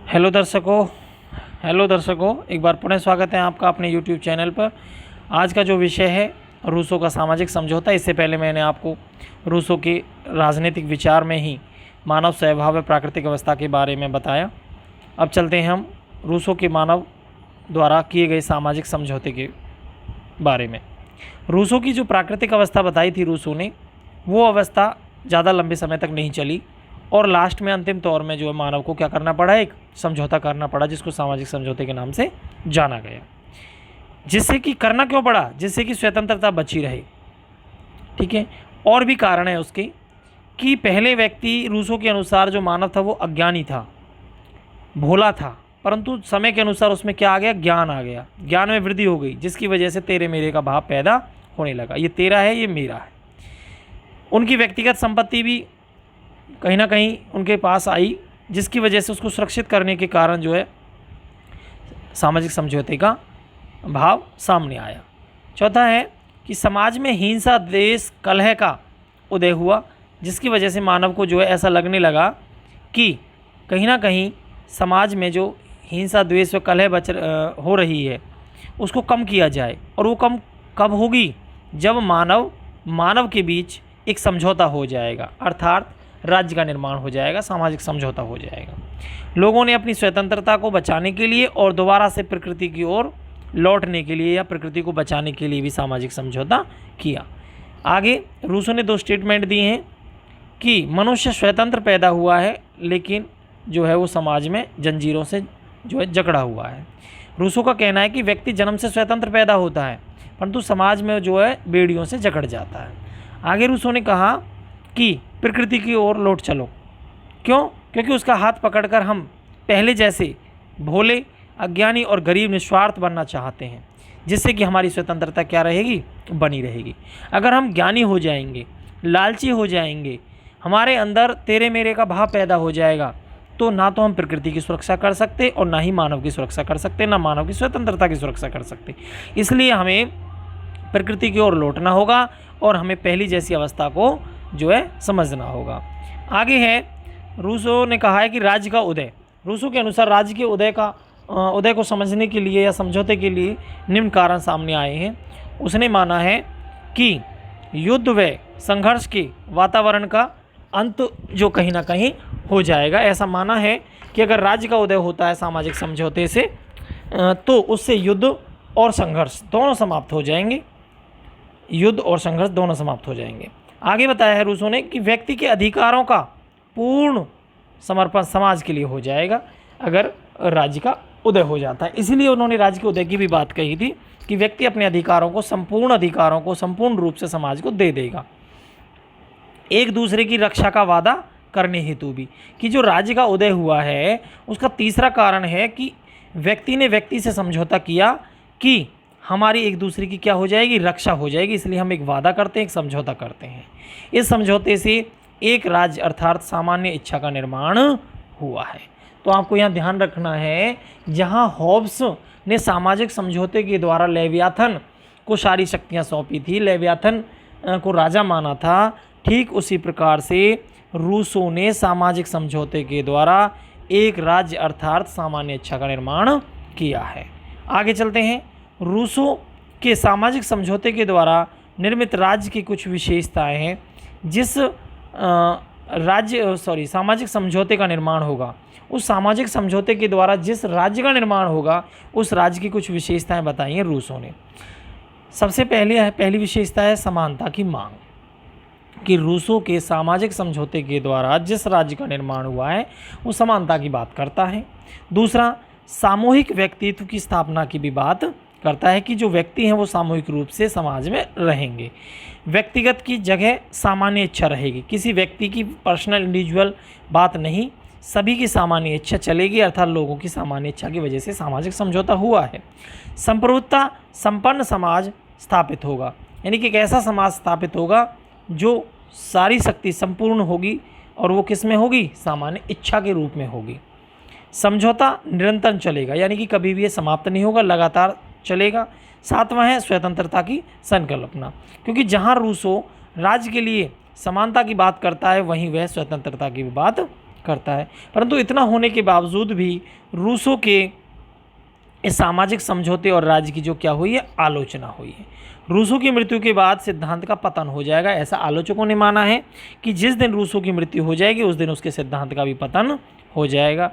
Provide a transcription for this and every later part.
Hello दर्शकों, एक बार पुनः स्वागत है आपका अपने YouTube चैनल पर। आज का जो विषय है रूसों का सामाजिक समझौता। इससे पहले मैंने आपको रूसों के राजनीतिक विचार में ही मानव स्वभाव व प्राकृतिक अवस्था के बारे में बताया। अब चलते हैं हम रूसों के मानव द्वारा किए गए सामाजिक समझौते के बारे में। रूसों की जो प्राकृतिक अवस्था बताई थी रूसों ने, वो अवस्था ज़्यादा लंबे समय तक नहीं चली और लास्ट में अंतिम तौर में जो है मानव को क्या करना पड़ा, एक समझौता करना पड़ा जिसको सामाजिक समझौते के नाम से जाना गया। जिससे कि करना क्यों पड़ा, जिससे कि स्वतंत्रता बची रहे। ठीक है, और भी कारण है उसके कि पहले व्यक्ति रूसों के अनुसार जो मानव था वो अज्ञानी था, भोला था, परंतु समय के अनुसार उसमें क्या आ गया, ज्ञान आ गया, ज्ञान में वृद्धि हो गई, जिसकी वजह से तेरे मेरे का भाव पैदा होने लगा। ये तेरा है, ये मेरा है। उनकी व्यक्तिगत संपत्ति भी कहीं ना कहीं उनके पास आई, जिसकी वजह से उसको सुरक्षित करने के कारण जो है सामाजिक समझौते का भाव सामने आया। चौथा है कि समाज में हिंसा, द्वेष, कलह का उदय हुआ, जिसकी वजह से मानव को जो है ऐसा लगने लगा कि कहीं ना कहीं समाज में जो हिंसा, द्वेष व कलह हो रही है उसको कम किया जाए। और वो कम कब होगी, जब मानव के बीच एक समझौता हो जाएगा, अर्थात राज्य का निर्माण हो जाएगा, सामाजिक समझौता हो जाएगा। लोगों ने अपनी स्वतंत्रता को बचाने के लिए और दोबारा से प्रकृति की ओर लौटने के लिए या प्रकृति को बचाने के लिए भी सामाजिक समझौता किया। आगे रूसों ने दो स्टेटमेंट दिए हैं कि मनुष्य स्वतंत्र पैदा हुआ है, लेकिन जो है वो समाज में जंजीरों से जो है जकड़ा हुआ है। रूसों का कहना है कि व्यक्ति जन्म से स्वतंत्र पैदा होता है, परंतु समाज में जो है बेड़ियों से जकड़ जाता है। आगे रूसों ने कहा कि प्रकृति की ओर लौट चलो। क्यों? क्योंकि उसका हाथ पकड़कर हम पहले जैसे भोले, अज्ञानी और गरीब निस्वार्थ बनना चाहते हैं, जिससे कि हमारी स्वतंत्रता क्या रहेगी, बनी रहेगी। अगर हम ज्ञानी हो जाएंगे, लालची हो जाएंगे, हमारे अंदर तेरे मेरे का भाव पैदा हो जाएगा, तो ना तो हम प्रकृति की सुरक्षा कर सकते और ना ही मानव की सुरक्षा कर सकते, ना मानव की स्वतंत्रता की सुरक्षा कर सकते। इसलिए हमें प्रकृति की ओर लौटना होगा और हमें पहली जैसी अवस्था को जो है समझना होगा। आगे है, रूसों ने कहा है कि राज्य का उदय। रूसों के अनुसार राज्य के उदय को समझने के लिए या समझौते के लिए निम्न कारण सामने आए हैं। उसने माना है कि युद्ध व संघर्ष के वातावरण का अंत जो कहीं ना कहीं हो जाएगा। ऐसा माना है कि अगर राज्य का उदय होता है सामाजिक समझौते से, तो उससे युद्ध और संघर्ष दोनों समाप्त हो जाएंगे। युद्ध और संघर्ष दोनों समाप्त हो जाएंगे। आगे बताया है रूसों ने कि व्यक्ति के अधिकारों का पूर्ण समर्पण समाज के लिए हो जाएगा अगर राज्य का उदय हो जाता है। इसीलिए उन्होंने राज्य के उदय की भी बात कही थी कि व्यक्ति अपने अधिकारों को संपूर्ण रूप से समाज को दे देगा, एक दूसरे की रक्षा का वादा करने हेतु भी। कि जो राज्य का उदय हुआ है उसका तीसरा कारण है कि व्यक्ति ने व्यक्ति से समझौता किया कि हमारी एक दूसरे की क्या हो जाएगी, रक्षा हो जाएगी। इसलिए हम एक वादा करते हैं, एक समझौता करते हैं। इस समझौते से एक राज्य अर्थात सामान्य इच्छा का निर्माण हुआ है। तो आपको यहाँ ध्यान रखना है, जहाँ हॉब्स ने सामाजिक समझौते के द्वारा लेवियाथन को सारी शक्तियाँ सौंपी थी, लेवियाथन को राजा माना था, ठीक उसी प्रकार से रूसों ने सामाजिक समझौते के द्वारा एक राज्य अर्थात सामान्य इच्छा का निर्माण किया है। आगे चलते हैं। रूसों के सामाजिक समझौते के द्वारा निर्मित राज्य की कुछ विशेषताएं हैं। जिस सामाजिक समझौते का निर्माण होगा, उस सामाजिक समझौते के द्वारा जिस राज्य का निर्माण होगा, उस राज्य की कुछ विशेषताएं बताई हैं रूसों ने। सबसे पहली विशेषता है समानता की मांग। कि रूसों के सामाजिक समझौते के द्वारा जिस राज्य का निर्माण हुआ है वो समानता की बात करता है। दूसरा, सामूहिक व्यक्तित्व की स्थापना की भी बात करता है कि जो व्यक्ति हैं वो सामूहिक रूप से समाज में रहेंगे। व्यक्तिगत की जगह सामान्य इच्छा रहेगी, किसी व्यक्ति की पर्सनल इंडिविजुअल बात नहीं, सभी की सामान्य इच्छा चलेगी, अर्थात लोगों की सामान्य इच्छा की वजह से सामाजिक समझौता हुआ है। संप्रभुता संपन्न समाज स्थापित होगा, यानी कि एक ऐसा समाज स्थापित होगा जो सारी शक्ति संपूर्ण होगी और वो किस में होगी, सामान्य इच्छा के रूप में होगी। समझौता निरंतर चलेगा, यानी कि कभी भी ये समाप्त नहीं होगा, लगातार चलेगा। सातवां है स्वतंत्रता की संकल्पना, क्योंकि जहाँ रूसों राज्य के लिए समानता की बात करता है वहीं वह स्वतंत्रता की भी बात करता है। परंतु इतना होने के बावजूद भी रूसो के इस सामाजिक समझौते और राज्य की जो क्या हुई है, आलोचना हुई है। रूसो की मृत्यु के बाद सिद्धांत का पतन हो जाएगा, ऐसा आलोचकों ने माना है कि जिस दिन रूसो की मृत्यु हो जाएगी उस दिन उसके सिद्धांत का भी पतन हो जाएगा।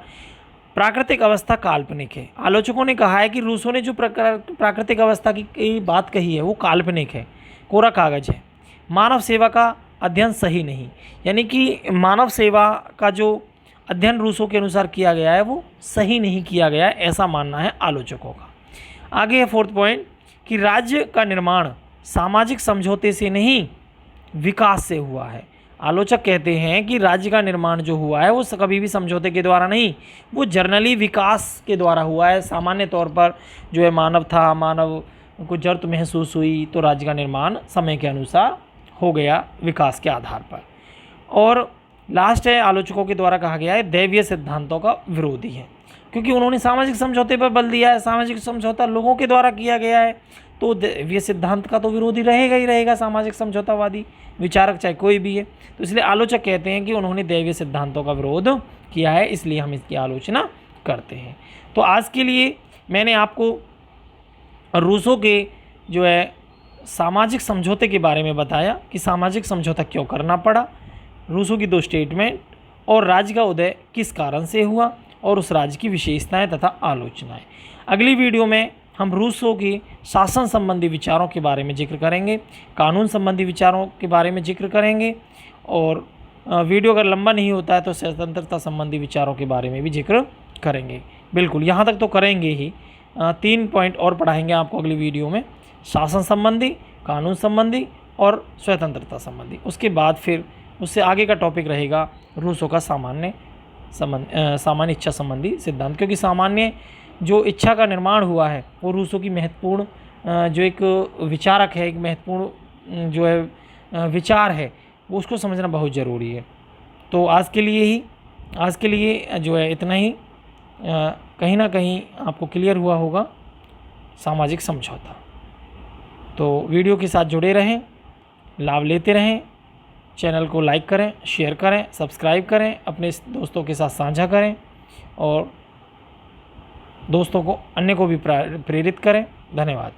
प्राकृतिक अवस्था काल्पनिक है। आलोचकों ने कहा है कि रूसो ने जो प्राकृतिक अवस्था की बात कही है वो काल्पनिक है, कोरा कागज है। मानव सेवा का अध्ययन सही नहीं, यानी कि मानव सेवा का जो अध्ययन रूसो के अनुसार किया गया है वो सही नहीं किया गया है, ऐसा मानना है आलोचकों का। आगे है 4th पॉइंट कि राज्य का निर्माण सामाजिक समझौते से नहीं विकास से हुआ है। आलोचक कहते हैं कि राज्य का निर्माण जो हुआ है वो कभी भी समझौते के द्वारा नहीं, वो जर्नली विकास के द्वारा हुआ है। सामान्य तौर पर जो है मानव था, मानव को जरूरत महसूस हुई तो राज्य का निर्माण समय के अनुसार हो गया विकास के आधार पर। और लास्ट है, आलोचकों के द्वारा कहा गया है दैवीय सिद्धांतों का विरोधी है, क्योंकि उन्होंने सामाजिक समझौते पर बल दिया है। सामाजिक समझौता लोगों के द्वारा किया गया है तो दैवीय सिद्धांत का तो विरोधी रहेगा ही रहेगा, सामाजिक समझौतावादी विचारक चाहे कोई भी है। तो इसलिए आलोचक कहते हैं कि उन्होंने दैवीय सिद्धांतों का विरोध किया है, इसलिए हम इसकी आलोचना करते हैं। तो आज के लिए मैंने आपको रूसो के जो है सामाजिक समझौते के बारे में बताया कि सामाजिक समझौता क्यों करना पड़ा, रूसो की 2 स्टेटमेंट और राज्य का उदय किस कारण से हुआ और उस राज्य की विशेषताएं तथा आलोचनाएं। अगली वीडियो में हम रूसो की शासन संबंधी विचारों के बारे में जिक्र करेंगे, कानून संबंधी विचारों के बारे में जिक्र करेंगे और वीडियो अगर लंबा नहीं होता है तो स्वतंत्रता संबंधी विचारों के बारे में भी जिक्र करेंगे। बिल्कुल यहाँ तक तो करेंगे ही। 3 पॉइंट और पढ़ाएंगे आपको अगली वीडियो में, सासन संबंधी, कानून संबंधी और स्वतंत्रता संबंधी। उसके बाद फिर उससे आगे का टॉपिक रहेगा रूसो का सामान्य इच्छा संबंधी सिद्धांत, क्योंकि सामान्य जो इच्छा का निर्माण हुआ है वो रूसो की महत्वपूर्ण जो एक विचारक है, एक महत्वपूर्ण जो है विचार है, वो उसको समझना बहुत ज़रूरी है। तो आज के लिए जो है इतना ही। कहीं ना कहीं आपको क्लियर हुआ होगा सामाजिक समझौता। तो वीडियो के साथ जुड़े रहें, लाभ लेते रहें, चैनल को लाइक करें, शेयर करें, सब्सक्राइब करें, अपने दोस्तों के साथ साझा करें और दोस्तों को अन्य को भी प्रेरित करें। धन्यवाद।